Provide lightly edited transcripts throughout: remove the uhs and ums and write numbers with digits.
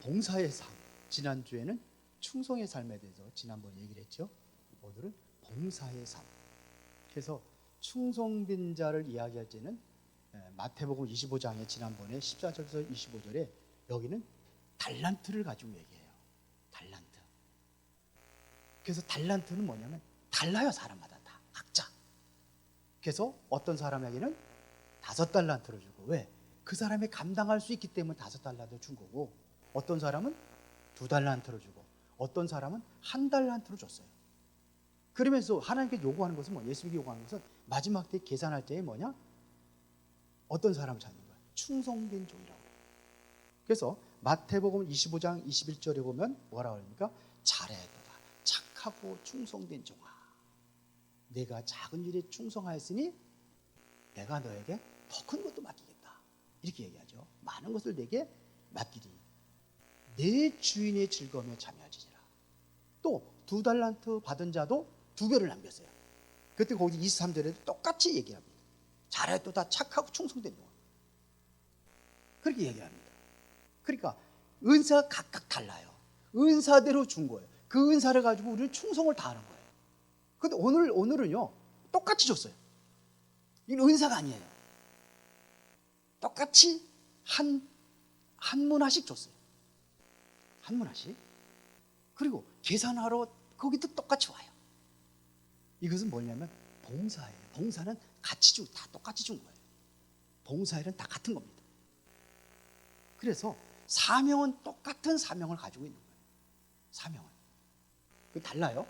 봉사의 삶. 지난주에는 충성의 삶에 대해서 지난번에 얘기를 했죠. 오늘은 봉사의 삶. 그래서 충성된 자를 이야기할 때는 마태복음 25장에 지난번에 14절에서 25절에 여기는 달란트를 가지고 얘기해요. 달란트. 그래서 달란트는 뭐냐면 달라요. 사람마다 다 각자. 그래서 어떤 사람에게는 5달란트를 주고, 왜? 그 사람이 감당할 수 있기 때문에 5달란트 준 거고, 어떤 사람은 2달란트를 주고, 어떤 사람은 1달란트를 줬어요. 그러면서 하나님께 요구하는 것은 뭐, 예수님께 요구하는 것은 마지막 때 계산할 때에 뭐냐? 어떤 사람을 찾는 거야? 충성된 종이라고. 그래서 마태복음 25장 21절에 보면 뭐라고 합니까? 잘했도다 착하고 충성된 종아, 내가 작은 일에 충성하였으니 내가 너에게 더 큰 것도 맡기겠다. 이렇게 얘기하죠. 많은 것을 내게 맡기리 내 주인의 즐거움에 참여하지니라. 또 2달란트 받은 자도 2배를 남겼어요. 그때 거기 23절에도 똑같이 얘기합니다. 잘했도다 착하고 충성된 종아, 그렇게 얘기합니다. 그러니까 은사가 각각 달라요. 은사대로 준 거예요. 그 은사를 가지고 우리는 충성을 다하는 거예요. 근데 오늘은요 똑같이 줬어요. 이건 은사가 아니에요. 똑같이 한 문화씩 줬어요. 한 문화씩. 그리고 계산하러 거기도 똑같이 와요. 이것은 뭐냐면 봉사예요. 봉사는 같이 다 똑같이 준 거예요. 봉사일은 다 같은 겁니다. 그래서 사명은 똑같은 사명을 가지고 있는 거예요. 사명은. 그 달라요.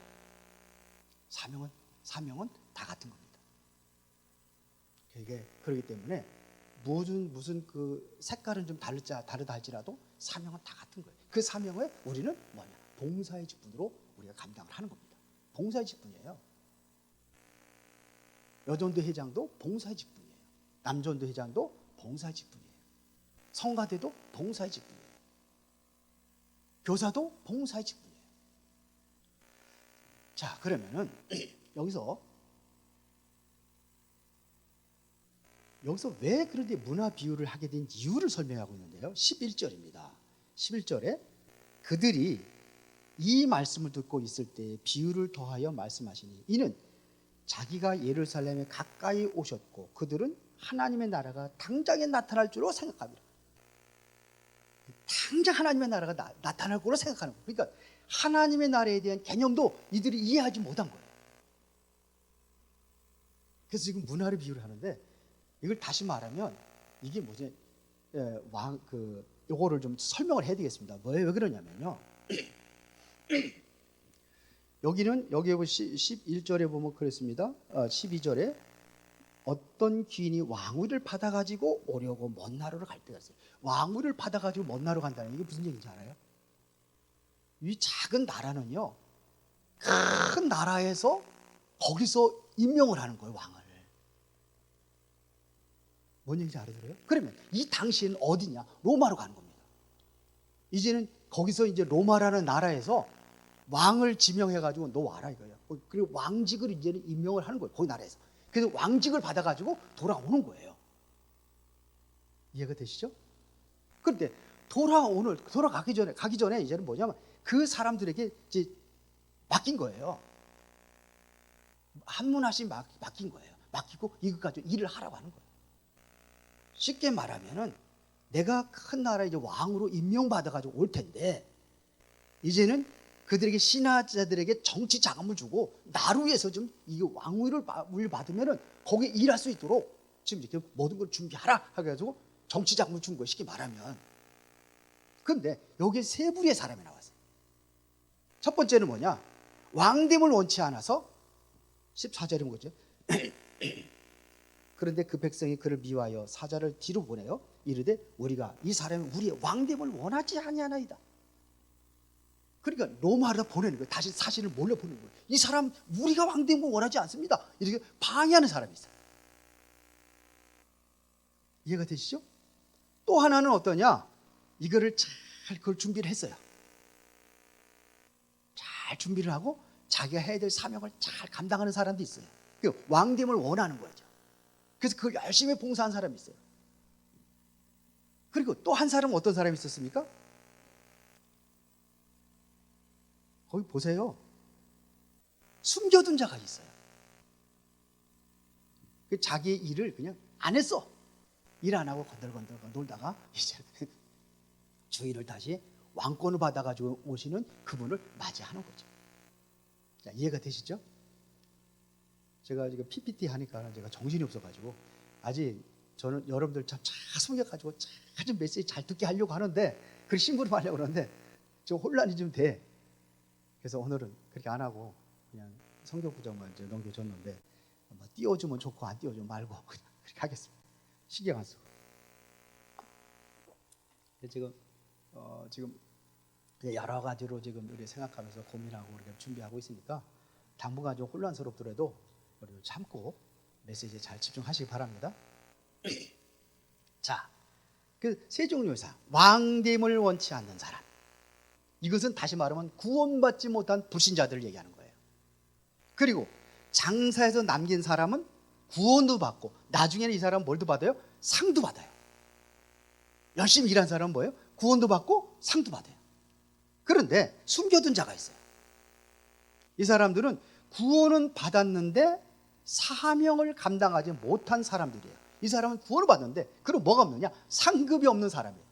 사명은 다 같은 겁니다. 그렇기 때문에 무슨 그 색깔은 좀 다르다 할지라도 사명은 다 같은 거예요. 그 사명을 우리는 뭐냐? 봉사의 직분으로 우리가 감당을 하는 겁니다. 봉사의 직분이에요. 여전도 회장도 봉사의 직분이에요. 남전도 회장도 봉사의 직분이에요. 성가대도 봉사의 직분이에요. 교사도 봉사의 직분이에요. 자, 그러면은 여기서 왜 그런데 문화 비유를 하게 된 이유를 설명하고 있는데요. 11절입니다. 11절에 그들이 이 말씀을 듣고 있을 때 비유를 더하여 말씀하시니 이는 자기가 예루살렘에 가까이 오셨고 그들은 하나님의 나라가 당장에 나타날 줄로 생각합니다. 당장 하나님의 나라가 나타날 거로 생각하는 거예요. 그러니까 하나님의 나라에 대한 개념도 이들이 이해하지 못한 거예요. 그래서 지금 문화를 비유를 하는데, 이걸 다시 말하면 이게 뭐지? 요거를 좀 설명을 해야 되겠습니다. 왜 그러냐면요. 여기 11절에 보면 그랬습니다. 12절에 어떤 귀인이 왕위를 받아가지고 오려고 먼 나라로 갈 때가 있어요. 왕위를 받아가지고 먼 나라로 간다는 게 무슨 얘기인지 알아요? 이 작은 나라는요, 큰 나라에서 거기서 임명을 하는 거예요, 왕을. 뭔 얘기인지 알아들어요? 그러면 이 당시에는 어디냐? 로마로 가는 겁니다. 이제는 거기서 이제 로마라는 나라에서 왕을 지명해가지고 너 와라 이거예요. 그리고 왕직을 이제는 임명을 하는 거예요, 거기 나라에서. 그래서 왕직을 받아가지고 돌아오는 거예요. 이해가 되시죠? 그런데 가기 전에 이제는 뭐냐면 그 사람들에게 이제 맡긴 거예요. 한 문화씩 맡긴 거예요. 맡기고 이것 가지고 일을 하라고 하는 거예요. 쉽게 말하면은 내가 큰 나라에 이제 왕으로 임명받아가지고 올 텐데, 이제는 그들에게 신하자들에게 정치 자금을 주고 나를 위해서 좀 이 왕위를 받으면은 거기에 일할 수 있도록 지금 이렇게 모든 걸 준비하라 해가지고 정치 자금을 준 거예요, 쉽게 말하면. 그런데 여기에 세 부류의 사람이 나왔어요. 첫 번째는 뭐냐? 왕됨을 원치 않아서 14절에 뭐죠? 그런데 그 백성이 그를 미워하여 사자를 뒤로 보내요. 이르되 우리가 이 사람이 우리의 왕됨을 원하지 아니하나이다. 그러니까 로마로 보내는 거예요. 다시 사실을 몰래 보내는 거예요. 이 사람 우리가 왕됨을 원하지 않습니다. 이렇게 방해하는 사람이 있어요. 이해가 되시죠? 또 하나는 어떠냐? 이거를 그걸 준비를 했어요. 잘 준비를 하고 자기가 해야 될 사명을 잘 감당하는 사람도 있어요. 그 왕됨을 원하는 거죠. 그래서 그걸 열심히 봉사한 사람이 있어요. 그리고 또 한 사람은 어떤 사람이 있었습니까? 거기 보세요. 숨겨둔 자가 있어요. 자기의 일을 그냥 안 했어. 일 안 하고 건들건들 놀다가 이제 주인을 다시 왕권을 받아가지고 오시는 그분을 맞이하는 거죠. 자, 이해가 되시죠? 제가 지금 PPT 하니까 제가 정신이 없어가지고 아직 저는 여러분들 잘 숨겨가지고 좀 메시지 잘 듣게 하려고 하는데 그 심부름 하려고 그러는데 좀 혼란이 좀 돼. 그래서 오늘은 그렇게 안 하고 그냥 성경 구절만 이제 넘겨줬는데 뭐 띄워주면 좋고 안 띄워주면 말고 그냥 그렇게 하겠습니다. 신경 안 쓰고. 지금 여러 가지로 지금 우리 생각하면서 고민하고 우리가 준비하고 있으니까 당분간 좀 혼란스럽더라도 우리 참고 메시지에 잘 집중하시기 바랍니다. 자, 그 세 종류의 사람, 왕됨을 원치 않는 사람. 이것은 다시 말하면 구원받지 못한 불신자들을 얘기하는 거예요. 그리고 장사에서 남긴 사람은 구원도 받고 나중에는 이 사람은 뭘도 받아요? 상도 받아요. 열심히 일한 사람은 뭐예요? 구원도 받고 상도 받아요. 그런데 숨겨둔 자가 있어요. 이 사람들은 구원은 받았는데 사명을 감당하지 못한 사람들이에요. 이 사람은 구원을 받는데 그럼 뭐가 없느냐? 상급이 없는 사람이에요.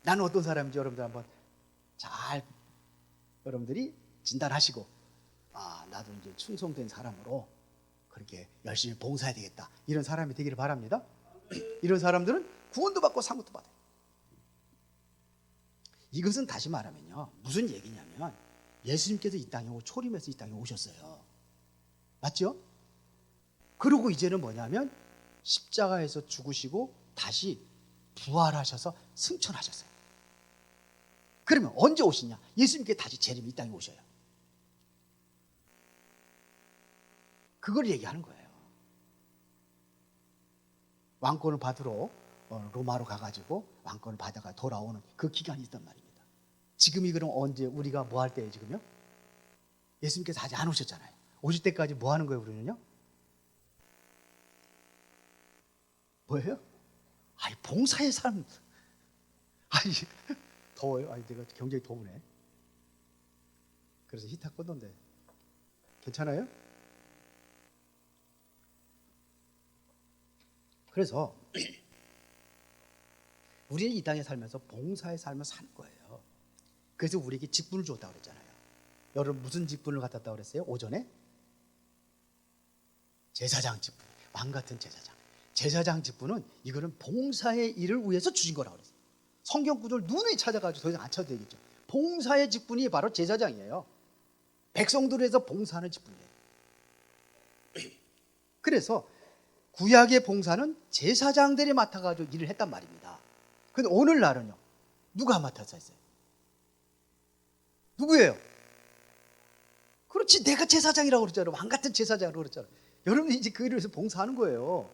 나는 어떤 사람인지 여러분들 한번 잘 여러분들이 진단하시고 나도 이제 충성된 사람으로 그렇게 열심히 봉사해야 되겠다, 이런 사람이 되기를 바랍니다. 이런 사람들은 구원도 받고 상급도 받아요. 이것은 다시 말하면요, 무슨 얘기냐면 예수님께서 이 땅에 초림해서 이 땅에 오셨어요. 맞죠? 그리고 이제는 뭐냐면 십자가에서 죽으시고 다시 부활하셔서 승천하셨어요. 그러면 언제 오시냐? 예수님께 다시 재림이 이 땅에 오셔요. 그걸 얘기하는 거예요. 왕권을 받으러 로마로 가가지고 왕권을 받아가 돌아오는 그 기간이 있단 말입니다. 지금이 그럼 언제 우리가 뭐 할 때예요? 지금요? 예수님께서 아직 안 오셨잖아요. 오실 때까지 뭐 하는 거예요, 우리는요? 뭐예요? 봉사의 삶. 더워요. 내가 굉장히 더우네. 그래서 히터 껐는데 괜찮아요? 그래서 우리는 이 땅에 살면서 봉사의 삶을 사는 거예요. 그래서 우리에게 직분을 줬다고 그랬잖아요. 여러분 무슨 직분을 갖다 그랬어요? 오전에? 제사장 직분. 왕 같은 제사장. 제사장 직분은 이거는 봉사의 일을 위해서 주신 거라고 그랬어요. 성경 구절 누누이 찾아가지고 더 이상 안 쳐도 되겠죠. 봉사의 직분이 바로 제사장이에요. 백성들을 위해서 봉사하는 직분이에요. 그래서 구약의 봉사는 제사장들이 맡아가지고 일을 했단 말입니다. 근데 오늘날은요, 누가 맡아서 했어요? 누구예요? 그렇지, 내가 제사장이라고 그랬잖아요. 왕 같은 제사장이라고 그랬잖아요. 여러분이 이제 그 일을 위해서 봉사하는 거예요.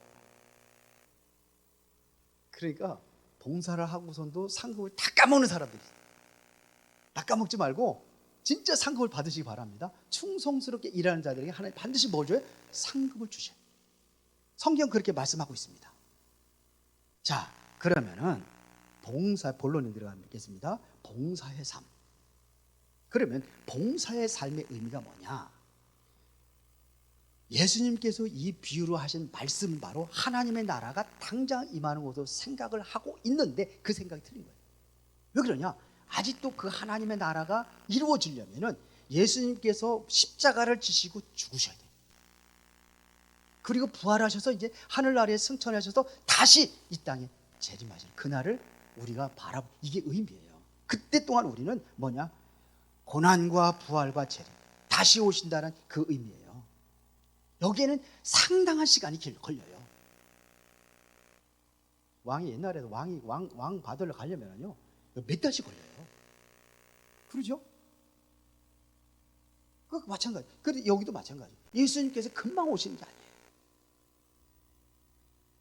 그러니까 봉사를 하고선도 상급을 다 까먹는 사람들이 있어요. 다 까먹지 말고 진짜 상급을 받으시기 바랍니다. 충성스럽게 일하는 자들에게 하나님 반드시 뭘 줘요? 상급을 주셔요. 성경 그렇게 말씀하고 있습니다. 자, 그러면은 봉사 본론에 들어가겠습니다. 봉사의 삶. 그러면 봉사의 삶의 의미가 뭐냐? 예수님께서 이 비유로 하신 말씀은 바로 하나님의 나라가 당장 임하는 것으로 생각을 하고 있는데 그 생각이 틀린 거예요. 왜 그러냐? 아직도 그 하나님의 나라가 이루어지려면은 예수님께서 십자가를 지시고 죽으셔야 돼요. 그리고 부활하셔서 이제 하늘나라에 승천하셔서 다시 이 땅에 재림하시는 그날을 우리가 바라보고, 이게 의미예요. 그때 동안 우리는 뭐냐? 고난과 부활과 재림, 다시 오신다는 그 의미예요. 여기에는 상당한 시간이 걸려요. 왕이 옛날에도 왕 받으러 가려면요 몇 달씩 걸려요. 그러죠? 그 마찬가지. 그런데 여기도 마찬가지. 예수님께서 금방 오시는 게 아니에요.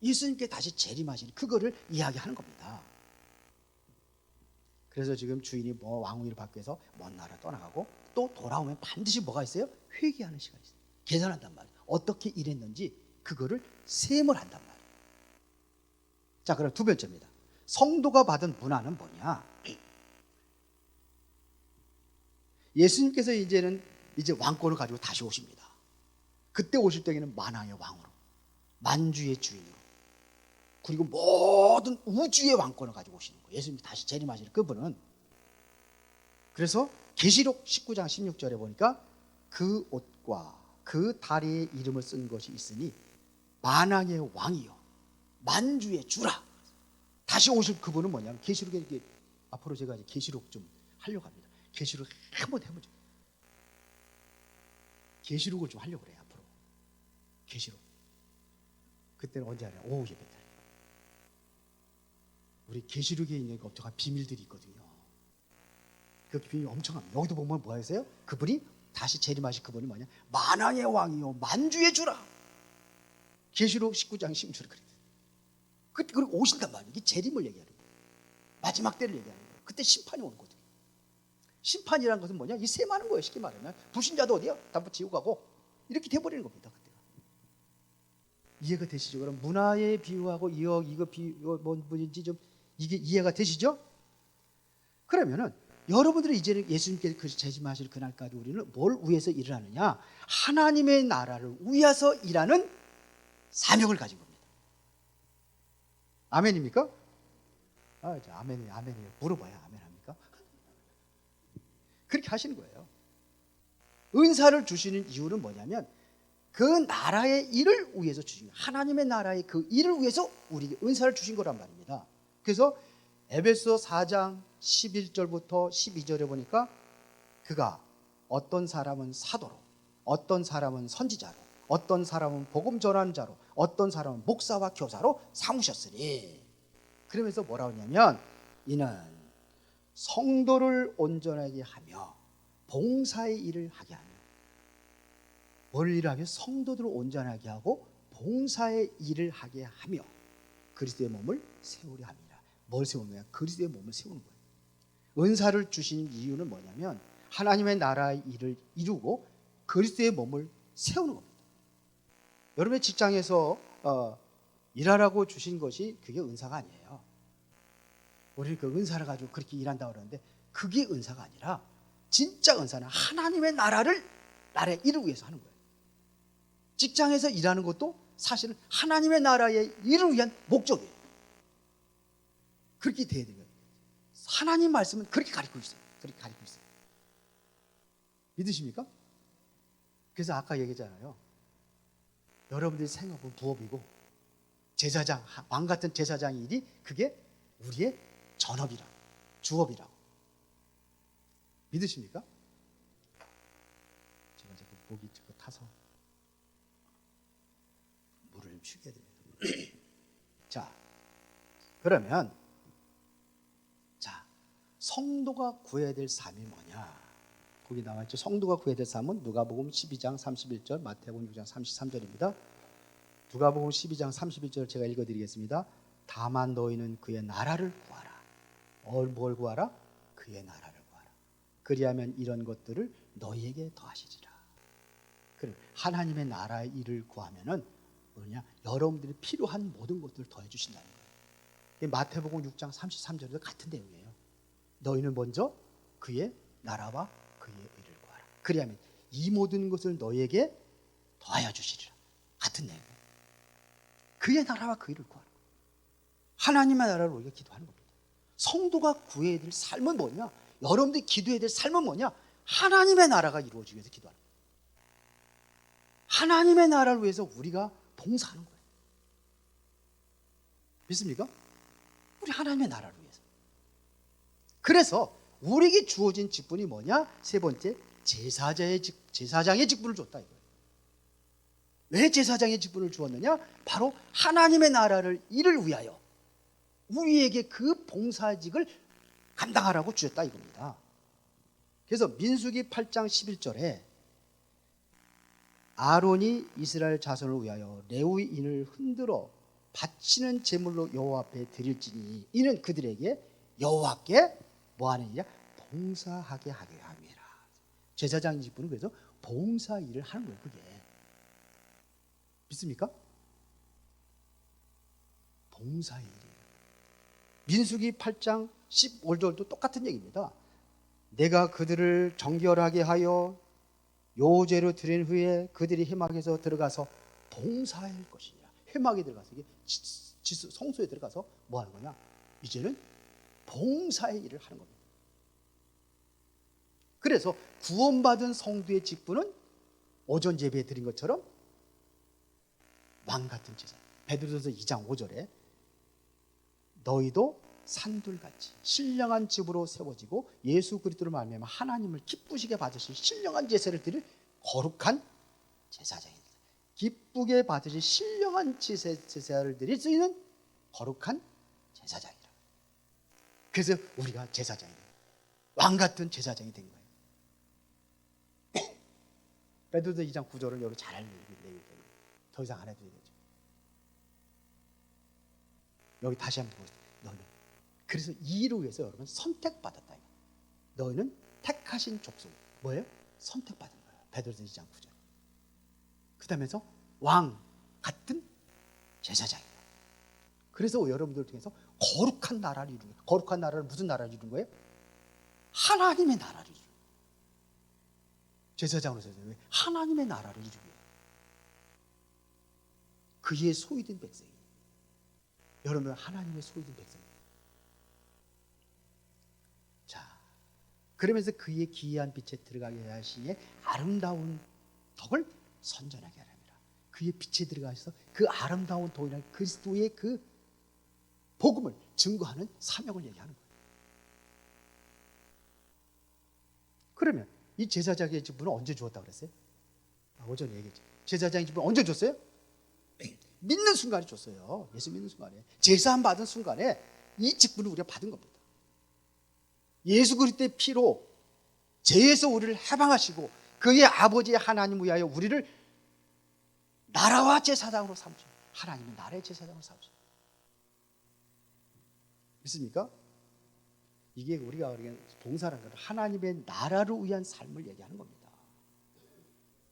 예수님께 다시 재림하시는 그거를 이야기하는 겁니다. 그래서 지금 주인이 뭐 왕위를 받기 위해서 먼 나라 떠나가고 또 돌아오면 반드시 뭐가 있어요? 회개하는 시간이 있어요. 계산한단 말이에요. 어떻게 일했는지 그거를 셈을 한단 말이에요. 자, 그럼 두 번째입니다. 성도가 받은 문화는 뭐냐? 예수님께서 이제 왕권을 가지고 다시 오십니다. 그때 오실 때에는 만왕의 왕으로, 만주의 주인으로, 그리고 모든 우주의 왕권을 가지고 오시는 거예요. 예수님이 다시 재림하시는 그분은. 그래서 계시록 19장 16절에 보니까 그 옷과 그 다리에 이름을 쓴 것이 있으니 만왕의 왕이요 만주의 주라. 다시 오실 그분은 뭐냐면, 계시록에 이렇게 앞으로 제가 이제 계시록 좀 하려고 합니다. 계시록 한번 해보죠. 계시록을 좀 하려고 그래요. 앞으로 계시록. 그때는 언제 하냐? 오후 예배 때. 우리 계시록에 있는 엄청난 비밀들이 있거든요. 그 비밀이 엄청납니다. 여기도 보면 뭐 하세요? 그분이 다시 재림하실 그분이 뭐냐? 만왕의 왕이요 만주의 주라. 계시록 19장 16절에 그래요. 그리고 오신단 말이에요. 이게 재림을 얘기하는 거예요. 마지막 때를 얘기하는 거예요. 그때 심판이 오는 거거든요. 심판이라는 것은 뭐냐? 이 셈하는 거예요. 쉽게 말하면 불신자도 어디야? 다 지옥 가고 이렇게 돼버리는 겁니다. 그때가. 이해가 되시죠? 그럼 문화에 비유하고 이거 뭔지 좀 이게 이해가 되시죠? 그러면은 여러분들이 이제는 예수님께서 그 재림하실 그날까지 우리는 뭘 위해서 일을 하느냐? 하나님의 나라를 위해서 일하는 사명을 가진 겁니다. 아멘입니까? 아멘이에요. 물어봐야 아멘 합니까? 그렇게 하시는 거예요. 은사를 주시는 이유는 뭐냐면 그 나라의 일을 위해서 주신 거예요. 하나님의 나라의 그 일을 위해서 우리에게 은사를 주신 거란 말입니다. 그래서 에베소 4장 11절부터 12절에 보니까 그가 어떤 사람은 사도로, 어떤 사람은 선지자로, 어떤 사람은 복음 전하는 자로, 어떤 사람은 목사와 교사로 삼으셨으니. 그러면서 뭐라고 하냐면 이는 성도를 온전하게 하며 봉사의 일을 하게 하며. 뭘 일을 하며? 성도들을 온전하게 하고 봉사의 일을 하게 하며 그리스도의 몸을 세우려 합니다. 뭘 세우는 거야? 그리스도의 몸을 세우는 거예요. 은사를 주신 이유는 뭐냐면 하나님의 나라의 일을 이루고 그리스도의 몸을 세우는 겁니다. 여러분의 직장에서 일하라고 주신 것이 그게 은사가 아니에요. 우리 그 은사를 가지고 그렇게 일한다고 그러는데 그게 은사가 아니라 진짜 은사는 하나님의 나라의 일을 위해서 하는 거예요. 직장에서 일하는 것도 사실은 하나님의 나라의 일을 위한 목적이에요. 그렇게 돼야 돼요. 하나님 말씀은 그렇게 가르치고 있어요. 그렇게 가르치고 있어요. 믿으십니까? 그래서 아까 얘기했잖아요. 여러분들이 생각하면 부업이고 제사장, 왕 같은 제사장 일이 그게 우리의 전업이라고, 주업이라고. 믿으십니까? 제가 자꾸 목이 타서 물을 좀 쉬게 됩니다. 자, 그러면 성도가 구해야 될 삶이 뭐냐? 거기 나와있죠. 성도가 구해야 될 삶은 누가복음 12장 31절, 마태복음 6장 33절입니다. 누가복음 12장 31절 제가 읽어드리겠습니다. 다만 너희는 그의 나라를 구하라. 뭘 구하라? 그의 나라를 구하라. 그리하면 이런 것들을 너희에게 더하시리라. 그럼 하나님의 나라의 일을 구하면은 뭐냐? 여러분들이 필요한 모든 것들을 더해 주신다는 거예요. 마태복음 6장 33절에도 같은 내용이에요. 너희는 먼저 그의 나라와 그의 의를 구하라. 그리하면 이 모든 것을 너희에게 더하여 주시리라. 같은 내용이에요. 그의 나라와 그 일을 구하라. 하나님의 나라를 우리가 기도하는 겁니다. 성도가 구해야 될 삶은 뭐냐? 여러분들이 기도해야 될 삶은 뭐냐? 하나님의 나라가 이루어지기 위해서 기도하는 거예요. 하나님의 나라를 위해서 우리가 봉사하는 거예요. 믿습니까? 우리 하나님의 나라를 위해서. 그래서 우리에게 주어진 직분이 뭐냐? 세 번째, 제사장의 직분을 줬다 이거예요. 왜 제사장의 직분을 주었느냐? 바로 하나님의 나라를 일을 위하여 우리에게 그 봉사직을 감당하라고 주셨다 이겁니다. 그래서 민수기 8장 11절에 아론이 이스라엘 자손을 위하여 레위인을 흔들어 바치는 제물로 여호와 앞에 드릴지니 이는 그들에게 여호와께 뭐하는 일이야? 봉사하게 하게 함이라. 제사장 직분은 그래서 봉사 일을 하는 거예요. 그게 믿습니까? 봉사 일이에요. 민수기 8장 15절도 똑같은 얘기입니다. 내가 그들을 정결하게 하여 요제로 드린 후에 그들이 회막에서 들어가서 봉사할 것이냐. 회막에 들어가서 이게 성소에 들어가서 뭐 하는 거냐? 이제는 봉사의 일을 하는 겁니다. 그래서 구원받은 성도의 직분은 오전 예배에 드린 것처럼 왕 같은 제사. 베드로전서 2장 5절에 너희도 산들같이 신령한 집으로 세워지고 예수 그리스도로 말미암아 하나님을 기쁘시게 받으실 신령한 제사를 드릴 거룩한 제사장입니다. 기쁘게 받으실 신령한 제사를 드릴 수 있는 거룩한 제사장이라. 그래서 우리가 제사장이에요. 왕 같은 제사장이 된 거예요. 베드로전서 2장 9절은 여러분 잘 알고 있기 더 이상 안 해도 되겠죠. 여기 다시 한번 보세요. 너는 그래서 이 일을 위해서 여러분 선택받았다. 너희는 택하신 족속. 뭐예요? 선택받은 거예요. 베드로전서 2장 9절. 그 다음에서 왕 같은 제사장이다. 그래서 여러분들 중에서 거룩한 나라를 이루는 거예요. 거룩한 나라를 무슨 나라를 이루는 거예요? 하나님의 나라를 이루는 거예요. 제사장으로서 왜? 하나님의 나라를 이루기 위해 그의 소유된 백성이. 여러분 하나님의 소유된 백성입니다. 자, 그러면서 그의 기이한 빛에 들어가게 하시니 아름다운 덕을 선전하게 하랍니다. 그의 빛에 들어가서 그 아름다운 덕이라는 그리스도의 그 복음을 증거하는 사명을 얘기하는 거예요. 그러면 이 제사장의 직분은 언제 주었다 그랬어요? 오전에 얘기했죠. 제사장의 직분은 언제 줬어요? 믿는 순간에 줬어요. 예수 믿는 순간에, 제사함 받은 순간에 이 직분을 우리가 받은 겁니다. 예수 그리스도의 피로 죄에서 우리를 해방하시고 그의 아버지 하나님 위하여 우리를 나라와 제사장으로 삼으시고 하나님은 나라의 제사장으로 삼으시고. 믿습니까? 이게 우리가 봉사라는 건 하나님의 나라를 위한 삶을 얘기하는 겁니다.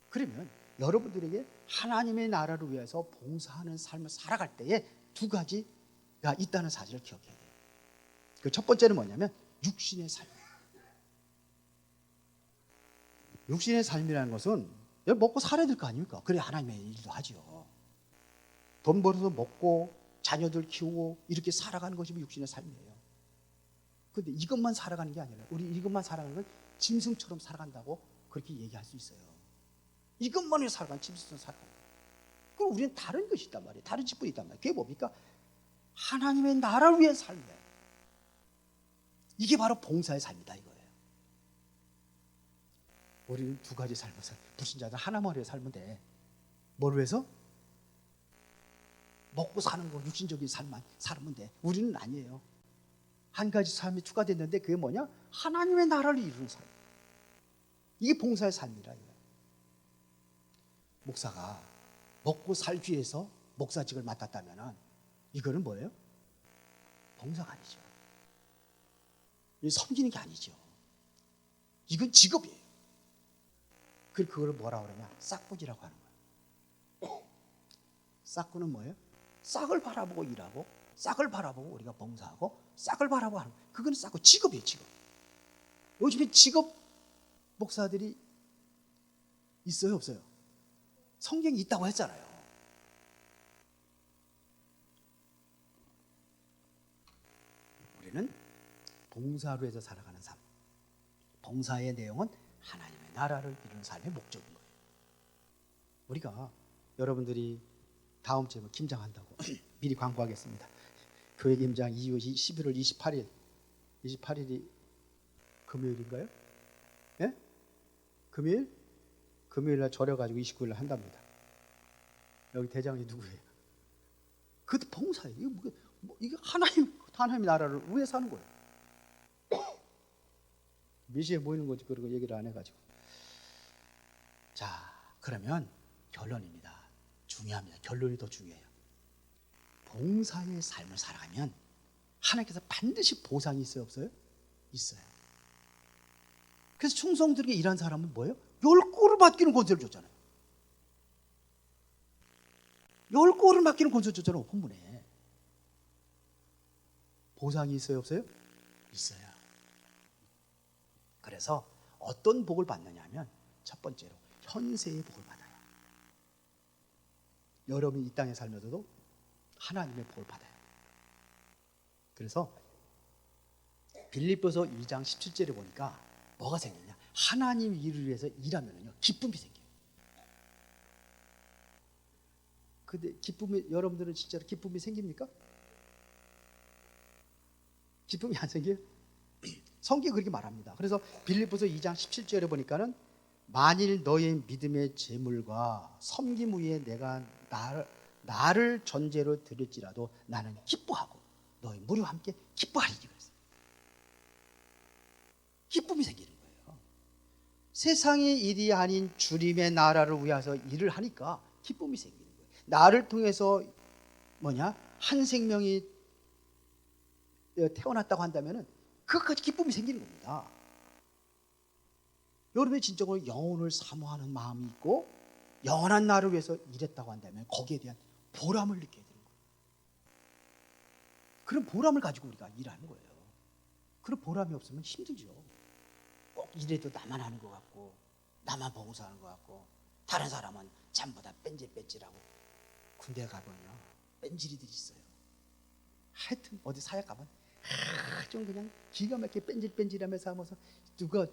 그러면 여러분들에게 하나님의 나라를 위해서 봉사하는 삶을 살아갈 때에 두 가지가 있다는 사실을 기억해야 돼요. 그 첫 번째는 뭐냐면 육신의 삶. 육신의 삶이라는 것은 먹고 살아야 될 거 아닙니까? 그래 하나님의 일도 하죠. 돈 벌어서 먹고 자녀들 키우고 이렇게 살아가는 것이 육신의 삶이에요. 그런데 이것만 살아가는 게 아니라 우리 이것만 살아가는 건 짐승처럼 살아간다고 그렇게 얘기할 수 있어요. 이것만으로 살아가는 짐승처럼 살아간다. 그럼 우리는 다른 것이 있단 말이에요. 다른 직분이 있단 말이에요. 그게 뭡니까? 하나님의 나라를 위한 삶이에요. 이게 바로 봉사의 삶이다 이거예요. 우리는 두 가지 삶을 살아요. 불신자들 하나만 위해 살면 돼. 뭘 위해서? 먹고 사는 거 육신적인 삶만 살면 돼. 우리는 아니에요. 한 가지 삶이 추가됐는데 그게 뭐냐? 하나님의 나라를 이루는 삶. 이게 봉사의 삶이라 이거예요. 목사가 먹고 살기 위해서 목사직을 맡았다면 이거는 뭐예요? 봉사가 아니죠. 섬기는 게 아니죠. 이건 직업이에요. 그걸 뭐라고 그러냐? 싹꾸지라고 하는 거예요. 싹꾸는 뭐예요? 싹을 바라보고 일하고 싹을 바라보고 우리가 봉사하고 싹을 바라보고 하는 거예요. 그건 싹꾸 직업이에요. 직업. 요즘에 직업 목사들이 있어요 없어요? 성경이 있다고 했잖아요. 우리는 봉사로 해서 살아가는 삶. 봉사의 내용은 하나님의 나라를 이루는 삶의 목적인 거예요. 우리가 여러분들이 다음 주에 김장한다고 미리 광고하겠습니다. 교회 김장 이후 11월 28일 28일이 금요일인가요? 예? 금요일날 절여가지고 29일날 한답니다. 여기 대장이 누구예요? 그것도 봉사예요. 이게 하나님의 나라를 위해서 하는 거예요. 몇 시에 모이는 거지 그런 거 얘기를 안 해가지고. 자, 그러면 결론입니다. 중요합니다. 결론이 더 중요해요. 봉사의 삶을 살아가면 하나님께서 반드시 보상이 있어요 없어요? 있어요. 그래서 충성들에게 일한 사람은 뭐예요? 10골을 맡기는 권세를 줬잖아요. 10골을 맡기는 권세를 줬잖아요. 본문에. 보상이 있어요 없어요? 있어요. 그래서 어떤 복을 받느냐 하면 첫 번째로 현세의 복을 받아요. 여러분이 이 땅에 살면서도 하나님의 복을 받아요. 그래서 빌립보서 2장 17절에 보니까 뭐가 생기냐, 하나님 일을 위해서 일하면요 기쁨이 생겨요. 근데 기쁨이, 여러분들은 진짜로 기쁨이 생깁니까? 기쁨이 안 생겨요? 성경이 그렇게 말합니다. 그래서 빌립보서 2장 17절에 보니까는 만일 너의 믿음의 재물과 섬김 위에 내가 나를 전제로 드릴지라도 나는 기뻐하고 너희 무리와 함께 기뻐하리니 그랬어요. 기쁨이 생기는 거예요. 세상의 일이 아닌 주님의 나라를 위해서 일을 하니까 기쁨이 생기는 거예요. 나를 통해서 한 생명이 태어났다고 한다면은 그것까지 기쁨이 생기는 겁니다. 여러분이 진정으로 영혼을 사모하는 마음이 있고 영원한 나를 위해서 일했다고 한다면 거기에 대한 보람을 느껴야 되는 거예요. 그런 보람을 가지고 우리가 일하는 거예요. 그런 보람이 없으면 힘들죠. 꼭 일해도 나만 하는 것 같고 나만 봉사하는 것 같고 다른 사람은 전부 다 뺀질뺀질하고 군대 가보면요 뺀질이들이 있어요. 하여튼 어디 사역 가면 좀 그냥 기가 막히게 뺀질뺀질하면서 하면서 누가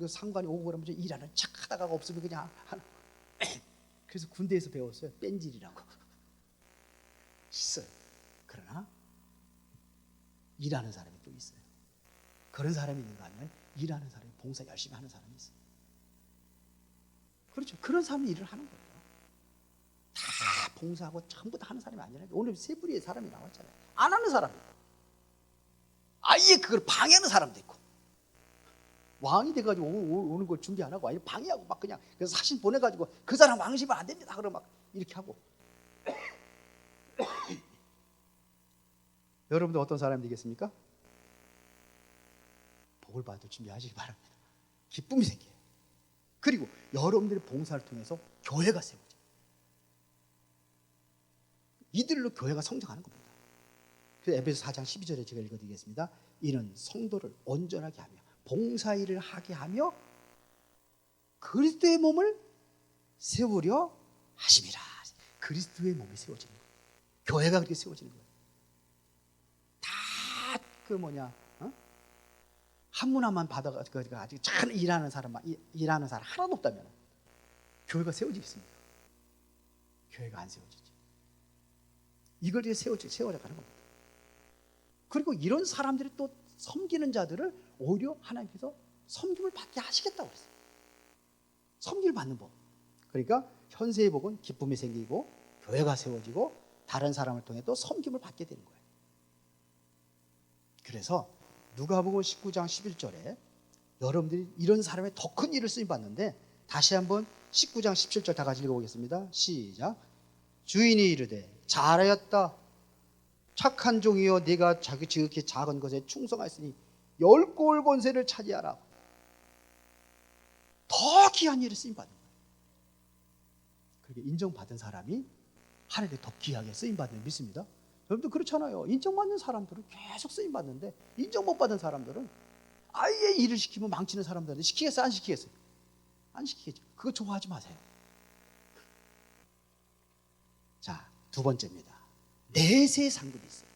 상관이 오고 그러면 좀 일하는 척 하다가 없으면 그냥 하는. 그래서 군대에서 배웠어요. 뺀질이라고. 있어요. 그러나 일하는 사람이 또 있어요. 그런 사람이 있는가 하면 일하는 사람이 봉사 열심히 하는 사람이 있어요. 그렇죠. 그런 사람이 일을 하는 거예요. 다 봉사하고 전부 다 하는 사람이 아니라 오늘 세 부류의 사람이 나왔잖아요. 안 하는 사람이 있고 아예 그걸 방해하는 사람도 있고 왕이 돼가지고 오는 걸 준비 안 하고 아예 방해하고 막 그냥 그래서 사신 보내가지고 그 사람 왕시면 안 됩니다. 그러면 막 이렇게 하고. 여러분들 어떤 사람이 되겠습니까? 복을 받을 준비하시기 바랍니다. 기쁨이 생겨요. 그리고 여러분들의 봉사를 통해서 교회가 세워져요. 이들로 교회가 성장하는 겁니다. 그래서 에베소 4장 12절에 제가 읽어드리겠습니다. 이는 성도를 온전하게 하며 봉사일을 하게 하며 그리스도의 몸을 세우려 하심이라. 그리스도의 몸이 세워지는 거예요. 교회가 그렇게 세워지는 거예요. 다 한 문화만 받아가지고 아직 잘 일하는 사람 하나도 없다면 교회가 세워지겠습니까? 교회가 안 세워지죠. 이걸 이제 세워져 가는 겁니다. 그리고 이런 사람들이 또 섬기는 자들을 오히려 하나님께서 섬김을 받게 하시겠다고 그랬어요. 섬김을 받는 법. 그러니까 현세의 복은 기쁨이 생기고 교회가 세워지고 다른 사람을 통해 또 섬김을 받게 되는 거예요. 그래서 누가복음 19장 11절에 여러분들이 이런 사람의 더 큰 일을 쓰임 받는데 다시 한번 19장 17절 다 같이 읽어보겠습니다. 시작. 주인이 이르되 잘하였다 착한 종이여 네가 지극히 작은 것에 충성하였으니 10골 권세를 차지하라. 더 귀한 일을 쓰임받는 거예요. 그렇게 인정받은 사람이 하나님께 더 귀하게 쓰임받는 믿습니다. 여러분들 그렇잖아요. 인정받는 사람들은 계속 쓰임받는데 인정 못 받은 사람들은 아예 일을 시키면 망치는 사람들한테 시키겠어요? 안 시키겠어요? 안 시키겠죠. 그거 좋아하지 마세요. 자, 두 번째입니다. 내세 상급이 있어요.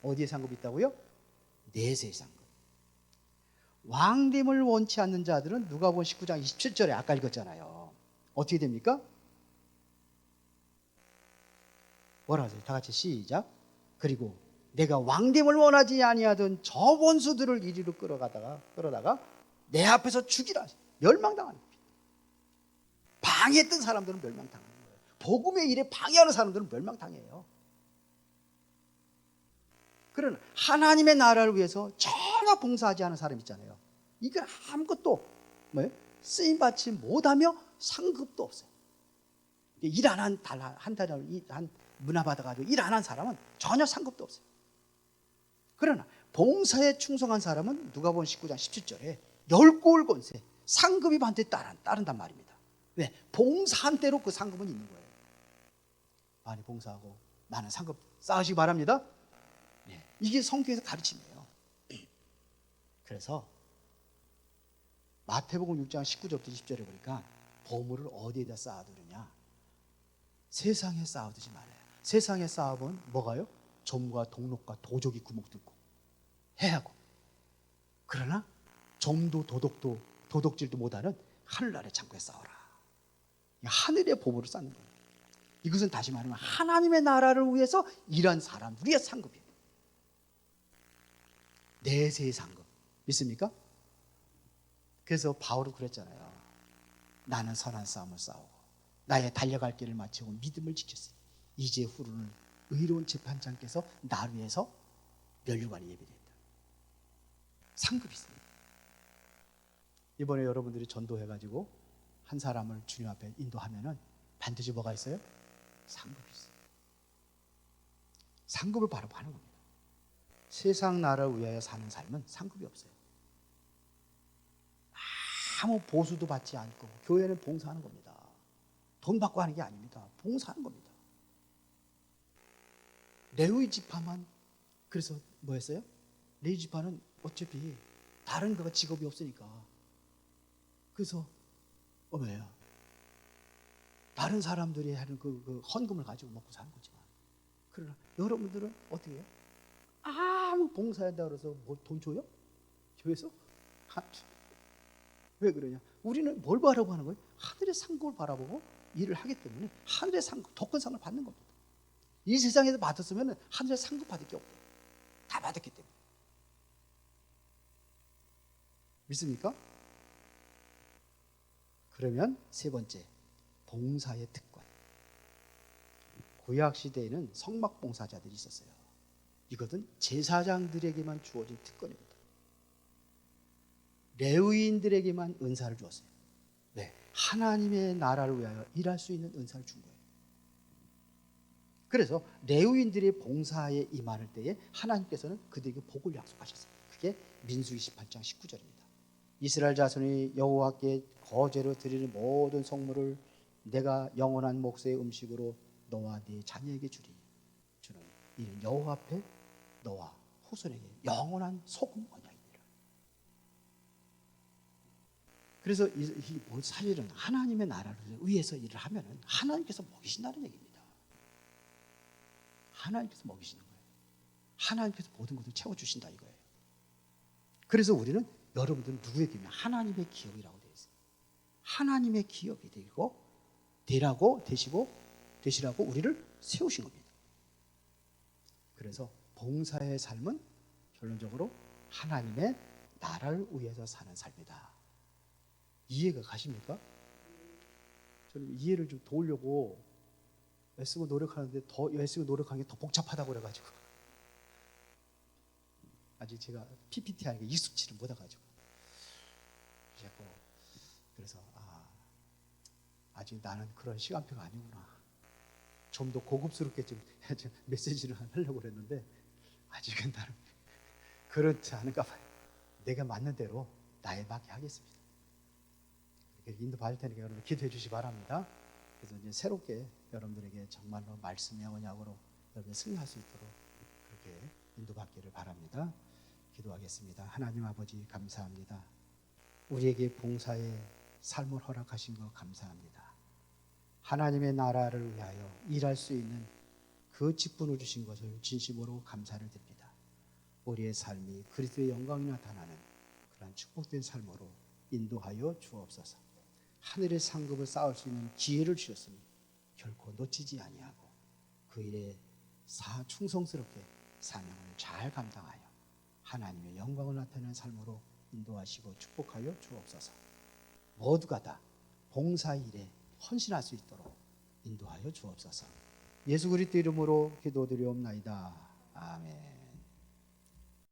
어디에 상급이 있다고요? 내세 상급. 왕됨을 원치 않는 자들은 누가복음 19장 27절에 아까 읽었잖아요. 어떻게 됩니까? 뭐라 하세요? 다 같이 시작. 그리고 내가 왕됨을 원하지 아니하던 저 원수들을 이리로 끌어다가 내 앞에서 죽이라. 멸망당하는 거예요. 방해했던 사람들은 멸망당하는 거예요. 복음의 일에 방해하는 사람들은 멸망당해요. 그러나 하나님의 나라를 위해서 전혀 봉사하지 않은 사람 있잖아요. 이건 아무것도 쓰임받지 못하며 상급도 없어요. 일 안 한 한 달에 한 문화 받아가지고 일 안 한 사람은 전혀 상급도 없어요. 그러나 봉사에 충성한 사람은 누가복음 19장 17절에 10골 권세 상급이 반드시 따른단 말입니다. 왜? 봉사한 대로 그 상급은 있는 거예요. 많이 봉사하고 많은 상급 쌓으시기 바랍니다. 이게 성경에서 가르침이에요. 그래서 마태복음 6장 19절부터 20절에 보니까 보물을 어디에다 쌓아두느냐? 세상에 쌓아두지 말아요. 세상에 쌓아본 뭐가요? 좀과 동록과 도적이 구멍 뚫고 해하고. 그러나 좀도 도덕도 도덕질도 못하는 하늘나라의 창고에 쌓아라. 하늘의 보물을 쌓는 거예요. 이것은 다시 말하면 하나님의 나라를 위해서 일한 사람들의 상급이에요. 내세의 상급. 믿습니까? 그래서 바울은 그랬잖아요. 나는 선한 싸움을 싸우고 나의 달려갈 길을 마치고 믿음을 지켰으니 이제 후로는 의로운 재판장께서 나를 위해서 면류관이 예비되었다. 상급이 있습니다. 이번에 여러분들이 전도해가지고 한 사람을 주님 앞에 인도하면은 반드시 뭐가 있어요? 상급이 있어요. 상급을 바로 하는 겁니다. 세상 나라를 위하여 사는 삶은 상급이 없어요. 아무 보수도 받지 않고 교회는 봉사하는 겁니다. 돈 받고 하는 게 아닙니다. 봉사하는 겁니다. 레위 지파만 그래서 뭐 했어요? 레위 지파는 어차피 다른 거가 직업이 없으니까 그래서 뭐예요? 다른 사람들이 하는 그 헌금을 가지고 먹고 사는 거지만 그러나 여러분들은 어떻게 해요? 아무 봉사한다 그래서 뭐 돈 줘요? 교회에서? 왜 그러냐? 우리는 뭘 바라보고 하는 거예요? 하늘의 상급을 바라보고 일을 하기 때문에 하늘의 상급, 더 큰 상을 받는 겁니다. 이 세상에서 받았으면 하늘의 상급 받을 게 없고 다 받았기 때문에. 믿습니까? 그러면 세 번째, 봉사의 특권. 구약 시대에는 성막 봉사자들이 있었어요. 이것은 제사장들에게만 주어진 특권입니다. 레위인들에게만 은사를 주었어요. 네, 하나님의 나라를 위하여 일할 수 있는 은사를 준 거예요. 그래서 레위인들의 봉사에 임할 때에 하나님께서는 그들에게 복을 약속하셨어요. 그게 민수기 18장 19절입니다. 이스라엘 자손이 여호와께 거제로 드리는 모든 성물을 내가 영원한 목소의 음식으로 너와 네 자녀에게 주리니 주는 이는 여호와 앞에 너와 후손에게 영원한 소금 언약이니라. 그래서 사실은 하나님의 나라를 위해서 일을 하면은 하나님께서 먹이신다는 얘기입니다. 하나님께서 먹이시는 거예요. 하나님께서 모든 것을 채워주신다 이거예요. 그래서 우리는 여러분들은 누구의 기업이냐? 하나님의 기업이라고 되어 있어요. 하나님의 기업이 되시라고 우리를 세우신 겁니다. 그래서 봉사의 삶은 결론적으로 하나님의 나라를 위해서 사는 삶이다. 이해가 가십니까? 저는 이해를 좀 도우려고 애쓰고 노력하는데 더 애쓰고 노력하는 게 더 복잡하다고 그래가지고 아직 제가 PPT 하는 게 익숙치를 못해가지고 그래서 아직 나는 그런 시간표가 아니구나. 좀 더 고급스럽게 좀 메시지를 하려고 그랬는데 아직은 나는 그렇지 않은가 봐요. 내가 맞는 대로 나에 맞게 하겠습니다. 이렇게 인도 받을 테니까 여러분 기도해 주시기 바랍니다. 그래서 이제 새롭게 여러분들에게 정말로 말씀의 언약으로 여러분 승리할 수 있도록 그렇게 인도받기를 바랍니다. 기도하겠습니다. 하나님 아버지 감사합니다. 우리에게 봉사의 삶을 허락하신 것 감사합니다. 하나님의 나라를 위하여 일할 수 있는 그 직분을 주신 것을 진심으로 감사를 드립니다. 우리의 삶이 그리스도의 영광이 나타나는 그러한 축복된 삶으로 인도하여 주옵소서. 하늘의 상급을 쌓을 수 있는 기회를 주셨으니 결코 놓치지 아니하고 그 일에 충성스럽게 사명을 잘 감당하여 하나님의 영광을 나타내는 삶으로 인도하시고 축복하여 주옵소서. 모두가 다 봉사 일에 헌신할 수 있도록 인도하여 주옵소서. 예수 그리스도 이름으로 기도드리옵나이다. 아멘.